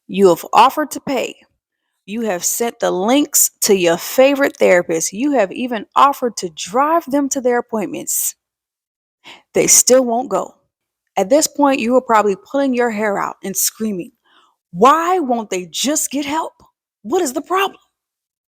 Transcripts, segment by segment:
You have offered to pay. You have sent the links to your favorite therapist. You have even offered to drive them to their appointments. They still won't go. At this point, you are probably pulling your hair out and screaming, why won't they just get help? What is the problem?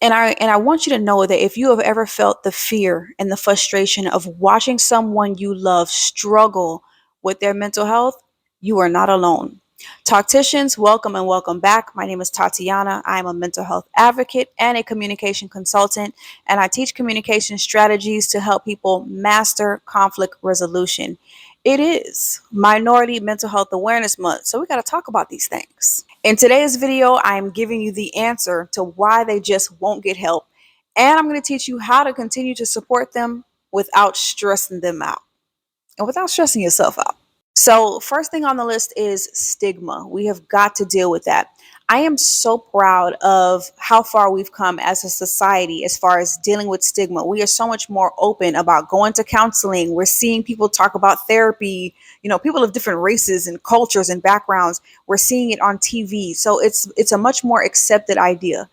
And I want you to know that if you have ever felt the fear and the frustration of watching someone you love struggle with their mental health, you are not alone. Talkticians, welcome and welcome back. My name is Tatiana. I am a mental health advocate and a communication consultant, and I teach communication strategies to help people master conflict resolution. It is Minority Mental Health Awareness Month, so we got to talk about these things. In today's video, I'm giving you the answer to why they just won't get help, and I'm going to teach you how to continue to support them without stressing them out and without stressing yourself out. So, first thing on the list is stigma. We have got to deal with that. I am so proud of how far we've come as a society as far as dealing with stigma. We are so much more open about going to counseling. We're seeing people talk about therapy, people of different races and cultures and backgrounds. We're seeing it on TV. So it's a much more accepted idea.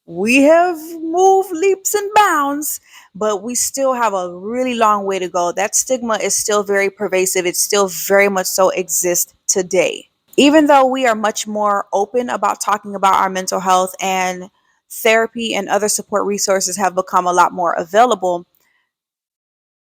We have moved leaps and bounds, but we still have a really long way to go. That stigma is still very pervasive. It still very much so exists today. Even though we are much more open about talking about our mental health and therapy and other support resources have become a lot more available,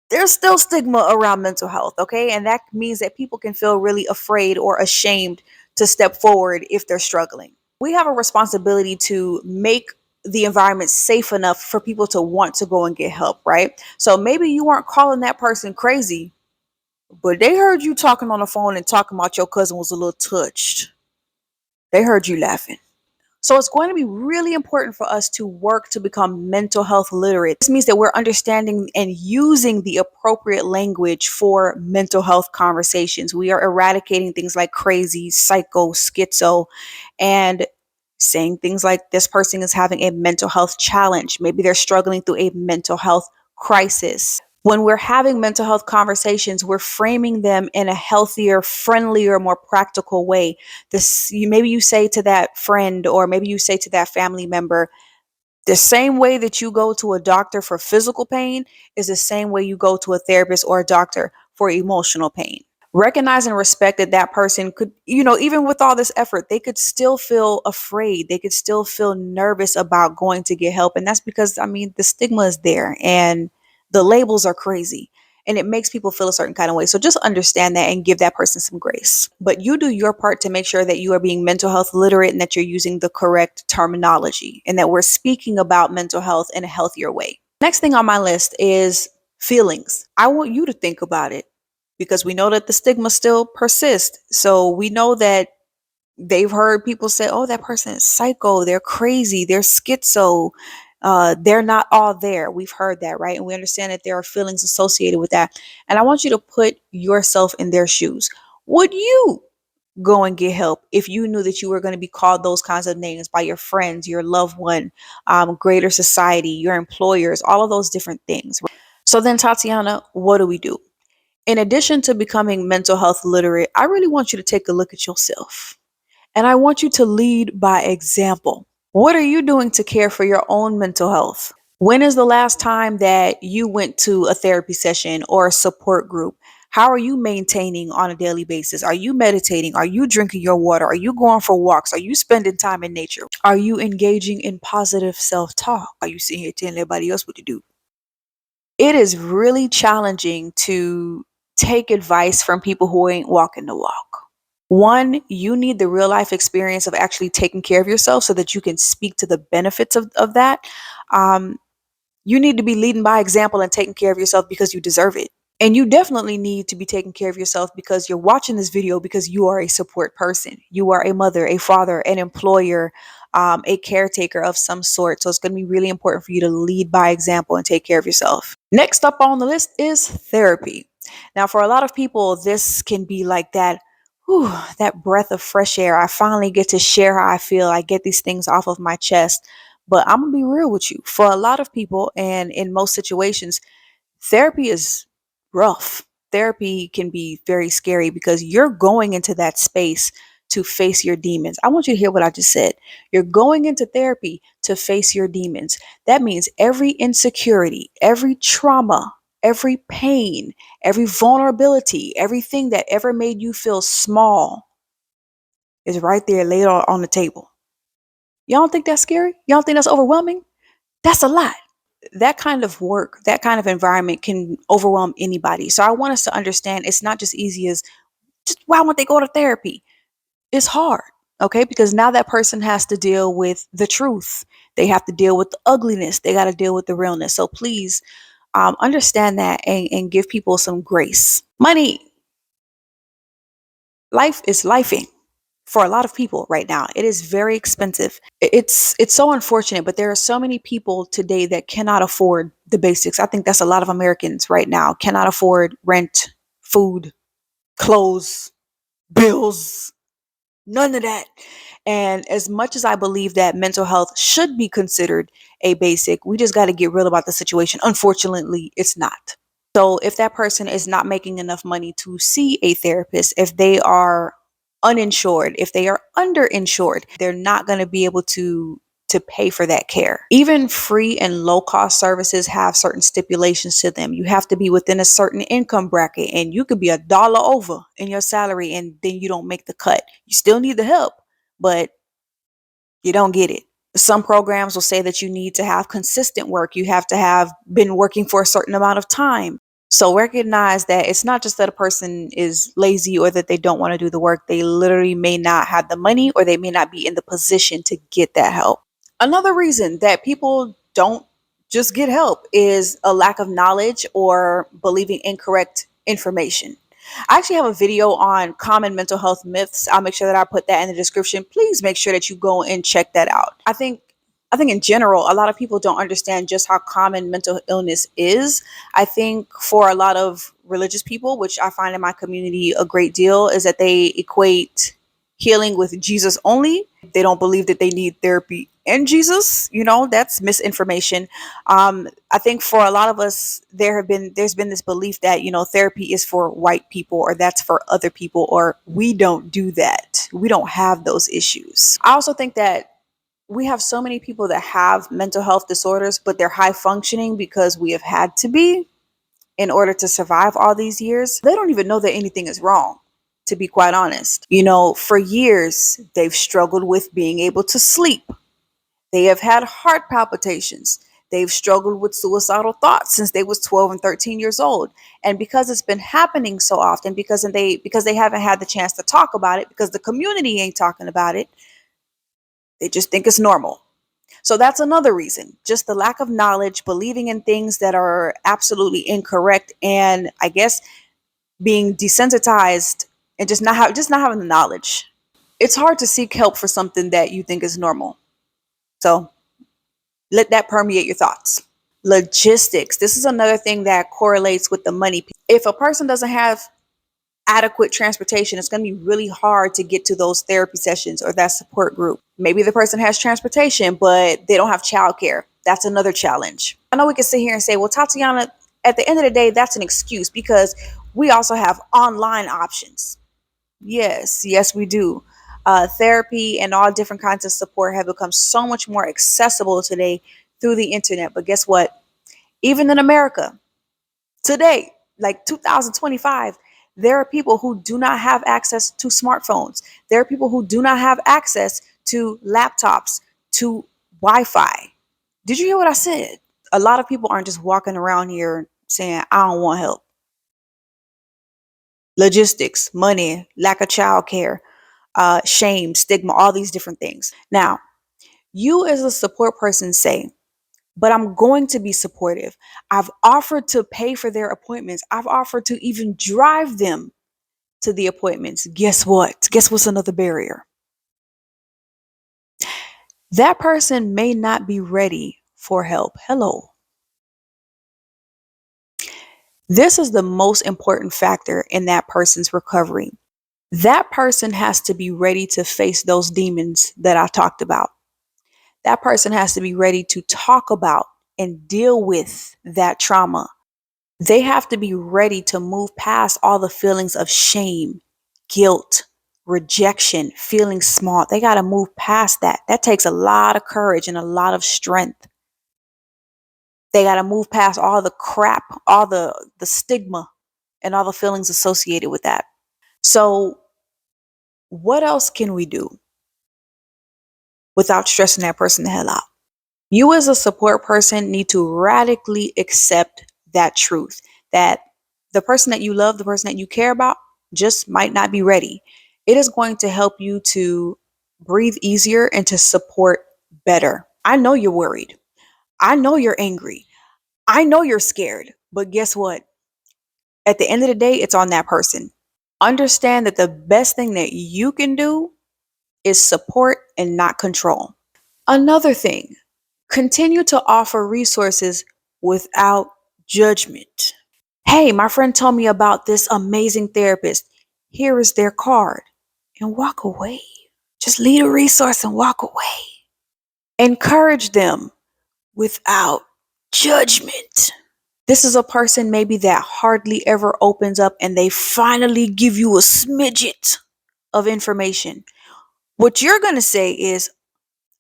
there's still stigma around mental health, okay? And that means that people can feel really afraid or ashamed to step forward if they're struggling. We have a responsibility to make the environment safe enough for people to want to go and get help, right? So maybe you weren't calling that person crazy, but they heard you talking on the phone and talking about your cousin was a little touched. They heard you laughing. So it's going to be really important for us to work to become mental health literate. This means that we're understanding and using the appropriate language for mental health conversations. We are eradicating things like crazy, psycho, schizo, and saying things like this person is having a mental health challenge. Maybe they're struggling through a mental health crisis. When we're having mental health conversations, we're framing them in a healthier, friendlier, more practical way. Maybe you say to that friend, or maybe you say to that family member, the same way that you go to a doctor for physical pain is the same way you go to a therapist or a doctor for emotional pain. Recognize and respect that that person could, even with all this effort, they could still feel afraid. They could still feel nervous about going to get help. And that's because, the stigma is there and the labels are crazy and it makes people feel a certain kind of way. So just understand that and give that person some grace. But you do your part to make sure that you are being mental health literate and that you're using the correct terminology and that we're speaking about mental health in a healthier way. Next thing on my list is feelings. I want you to think about it, because we know that the stigma still persists. So we know that they've heard people say, oh, that person is psycho, they're crazy, they're schizo, they're not all there. We've heard that, right? And we understand that there are feelings associated with that. And I want you to put yourself in their shoes. Would you go and get help if you knew that you were going to be called those kinds of names by your friends, your loved one, greater society, your employers, all of those different things? So then, Tatiana, what do we do? In addition to becoming mental health literate, I really want you to take a look at yourself. And I want you to lead by example. What are you doing to care for your own mental health? When is the last time that you went to a therapy session or a support group? How are you maintaining on a daily basis? Are you meditating? Are you drinking your water? Are you going for walks? Are you spending time in nature? Are you engaging in positive self-talk? Are you sitting here telling everybody else what to do? It is really challenging to take advice from people who ain't walking the walk. One, you need the real life experience of actually taking care of yourself so that you can speak to the benefits of that. You need to be leading by example and taking care of yourself because you deserve it. And you definitely need to be taking care of yourself because you're watching this video because you are a support person. You are a mother, a father, an employer, a caretaker of some sort. So it's going to be really important for you to lead by example and take care of yourself. Next up on the list is therapy. Now, for a lot of people, this can be like that, that breath of fresh air. I finally get to share how I feel. I get these things off of my chest. But I'm going to be real with you. For a lot of people, and in most situations, therapy is rough. Therapy can be very scary because you're going into that space to face your demons. I want you to hear what I just said. You're going into therapy to face your demons. That means every insecurity, every trauma, every pain, every vulnerability, everything that ever made you feel small is right there laid on the table. Y'all don't think that's scary? Y'all don't think that's overwhelming? That's a lot. That kind of work, that kind of environment can overwhelm anybody. So I want us to understand it's not just easy as just why won't they go to therapy? It's hard, okay? Because now that person has to deal with the truth. They have to deal with the ugliness. They got to deal with the realness. So please understand that and give people some grace. Money, life is lifing for a lot of people right now. It is very expensive. It's so unfortunate, but there are so many people today that cannot afford the basics. I think that's a lot of Americans right now cannot afford rent, food, clothes, bills, none of that. And as much as I believe that mental health should be considered a basic, we just got to get real about the situation. Unfortunately, it's not. So if that person is not making enough money to see a therapist, if they are uninsured, if they are underinsured, they're not going to be able to pay for that care. Even free and low cost services have certain stipulations to them. You have to be within a certain income bracket, and you could be $1 over in your salary and then you don't make the cut. You still need the help, but you don't get it. Some programs will say that you need to have consistent work. You have to have been working for a certain amount of time. So recognize that it's not just that a person is lazy or that they don't want to do the work. They literally may not have the money or they may not be in the position to get that help. Another reason that people don't just get help is a lack of knowledge or believing incorrect information. I actually have a video on common mental health myths. I'll make sure that I put that in the description. Please make sure that you go and check that out. I think in general, a lot of people don't understand just how common mental illness is. I think for a lot of religious people, which I find in my community a great deal, is that they equate healing with Jesus only. They don't believe that they need therapy and Jesus. That's misinformation. I think for a lot of us, there's been this belief that therapy is for white people or that's for other people or we don't do that. We don't have those issues. I also think that we have so many people that have mental health disorders, but they're high functioning because we have had to be in order to survive all these years. They don't even know that anything is wrong, to be quite honest. For years, they've struggled with being able to sleep. They have had heart palpitations. They've struggled with suicidal thoughts since they was 12 and 13 years old. And because it's been happening so often, because they haven't had the chance to talk about it, because the community ain't talking about it, they just think it's normal. So that's another reason, just the lack of knowledge, believing in things that are absolutely incorrect, and I guess being desensitized and just not having the knowledge. It's hard to seek help for something that you think is normal. So let that permeate your thoughts. Logistics. This is another thing that correlates with the money. If a person doesn't have adequate transportation, it's going to be really hard to get to those therapy sessions or that support group. Maybe the person has transportation, but they don't have childcare. That's another challenge. I know we can sit here and say, well, Tatiana, at the end of the day, that's an excuse because we also have online options. Yes, we do. Therapy and all different kinds of support have become so much more accessible today through the internet. But guess what? Even in America, today, like 2025, there are people who do not have access to smartphones. There are people who do not have access to laptops, to Wi-Fi. Did you hear what I said? A lot of people aren't just walking around here saying, I don't want help. Logistics, money, lack of childcare, shame, stigma, all these different things. Now, you as a support person say, but I'm going to be supportive. I've offered to pay for their appointments. I've offered to even drive them to the appointments. Guess what? Guess what's another barrier? That person may not be ready for help. Hello. This is the most important factor in that person's recovery. That person has to be ready to face those demons that I talked about. That person has to be ready to talk about and deal with that trauma. They have to be ready to move past all the feelings of shame, guilt, rejection, feeling small. They got to move past that. That takes a lot of courage and a lot of strength. They got to move past all the crap, all the stigma and all the feelings associated with that. So, what else can we do without stressing that person the hell out? You as a support person need to radically accept that truth that the person that you love, the person that you care about, just might not be ready. It is going to help you to breathe easier and to support better. I know you're worried. I know you're angry. I know you're scared. But guess what? At the end of the day, it's on that person. Understand that the best thing that you can do is support and not control. Another thing, continue to offer resources without judgment. Hey, my friend told me about this amazing therapist. Here is their card. And walk away. Just leave a resource and walk away. Encourage them without judgment. This is a person maybe that hardly ever opens up and they finally give you a smidget of information. What you're going to say is,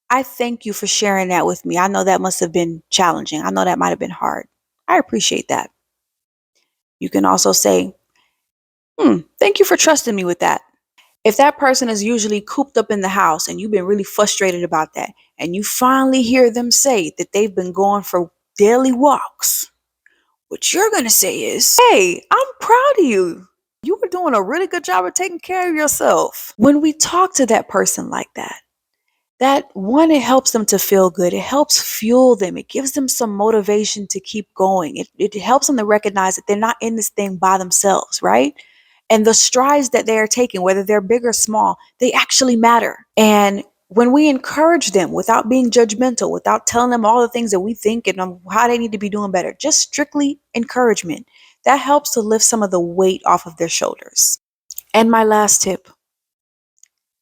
I thank you for sharing that with me. I know that must have been challenging. I know that might have been hard. I appreciate that. You can also say, thank you for trusting me with that. If that person is usually cooped up in the house and you've been really frustrated about that, and you finally hear them say that they've been going for daily walks, what you're going to say is, hey, I'm proud of you. You were doing a really good job of taking care of yourself. When we talk to that person like that, it helps them to feel good. It helps fuel them. It gives them some motivation to keep going. It helps them to recognize that they're not in this thing by themselves, right? And the strides that they are taking, whether they're big or small, they actually matter. And when we encourage them without being judgmental, without telling them all the things that we think and how they need to be doing better, just strictly encouragement, that helps to lift some of the weight off of their shoulders. And my last tip,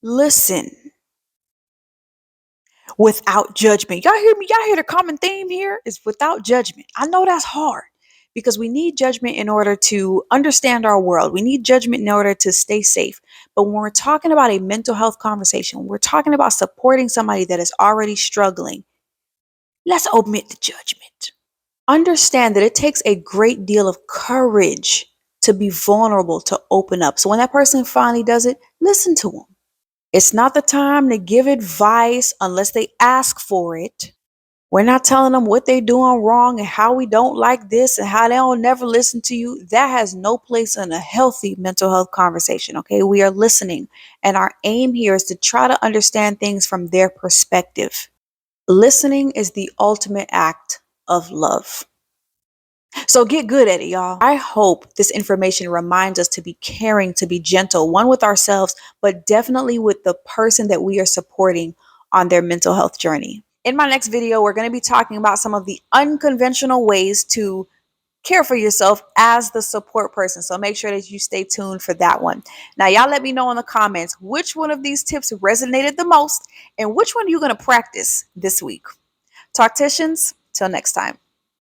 listen without judgment. Y'all hear me? Y'all hear the common theme here is without judgment. I know that's hard because we need judgment in order to understand our world. We need judgment in order to stay safe. But when we're talking about a mental health conversation, when we're talking about supporting somebody that is already struggling, let's omit the judgment. Understand that it takes a great deal of courage to be vulnerable, to open up. So when that person finally does it, listen to them. It's not the time to give advice unless they ask for it. We're not telling them what they're doing wrong and how we don't like this and how they'll never listen to you. That has no place in a healthy mental health conversation, okay? We are listening, and our aim here is to try to understand things from their perspective. Listening is the ultimate act of love. So get good at it, y'all. I hope this information reminds us to be caring, to be gentle, one with ourselves, but definitely with the person that we are supporting on their mental health journey. In my next video, we're going to be talking about some of the unconventional ways to care for yourself as the support person. So make sure that you stay tuned for that one. Now, y'all let me know in the comments which one of these tips resonated the most and which one you're going to practice this week. Talkticians, till next time.